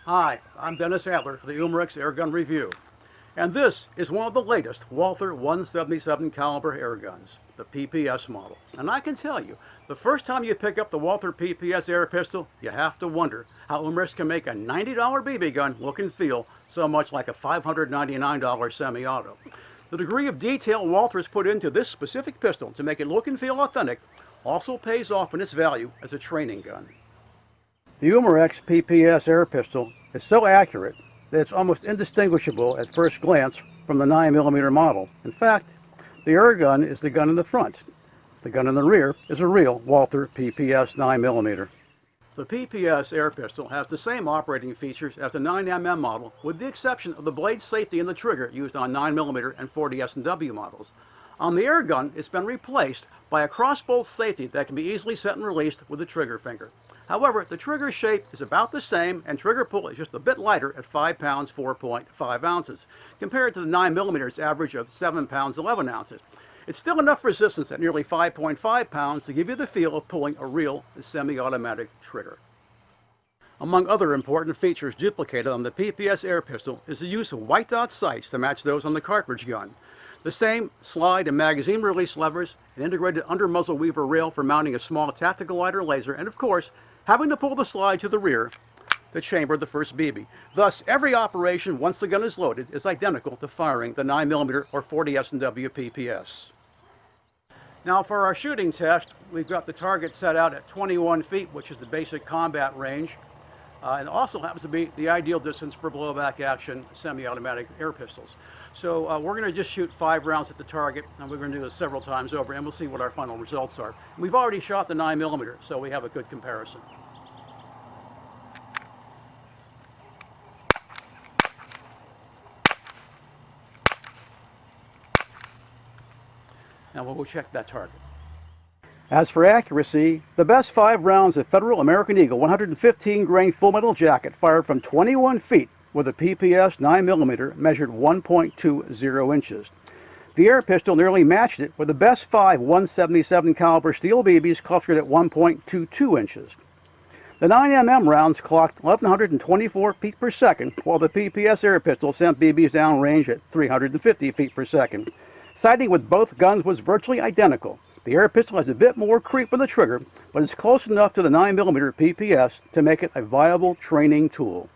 Hi, I'm Dennis Adler for the Umarex Airgun Review, and this is one of the latest Walther 177 caliber airguns, the PPS model. And I can tell you, the first time you pick up the Walther PPS air pistol, you have to wonder how Umarex can make a $90 BB gun look and feel so much like a $599 semi-auto. The degree of detail Walther has put into this specific pistol to make it look and feel authentic also pays off in its value as a training gun. The Umarex PPS air pistol is so accurate that it's almost indistinguishable at first glance from the 9mm model. In fact, the Airgun is the gun in the front. The gun in the rear is a real Walther PPS 9mm. The PPS air pistol has the same operating features as the 9mm model, with the exception of the blade safety and the trigger used on 9mm and 40 S&W models. On the Airgun, it's been replaced by a crossbolt safety that can be easily set and released with the trigger finger. However, the trigger shape is about the same and trigger pull is just a bit lighter at 5 pounds 4.5 ounces, compared to the 9mm's average of 7 pounds 11 ounces. It's still enough resistance at nearly 5.5 pounds to give you the feel of pulling a real semi-automatic trigger. Among other important features duplicated on the PPS air pistol is the use of white dot sights to match those on the cartridge gun. The same slide and magazine release levers, an integrated under muzzle weaver rail for mounting a small tactical light or laser, and of course, having to pull the slide to the rear to chamber the first BB. Thus, every operation once the gun is loaded is identical to firing the 9mm or 40 S&W PPS. Now for our shooting test, we've got the target set out at 21 feet, which is the basic combat range. And also happens to be the ideal distance for blowback action semi-automatic air pistols. So we're going to just shoot 5 rounds at the target, and we're going to do this several times over, and we'll see what our final results are. We've already shot the 9mm, so we have a good comparison. Now we'll check that target. As for accuracy, the best 5 rounds of Federal American Eagle 115 grain full metal jacket fired from 21 feet with a PPS 9mm measured 1.20 inches. The air pistol nearly matched it with the best 5 177 caliber steel BBs clustered at 1.22 inches. The 9mm rounds clocked 1124 feet per second, while the PPS air pistol sent BBs downrange at 350 feet per second. Sighting with both guns was virtually identical. The air pistol has a bit more creep on the trigger, but it's close enough to the 9mm PPS to make it a viable training tool.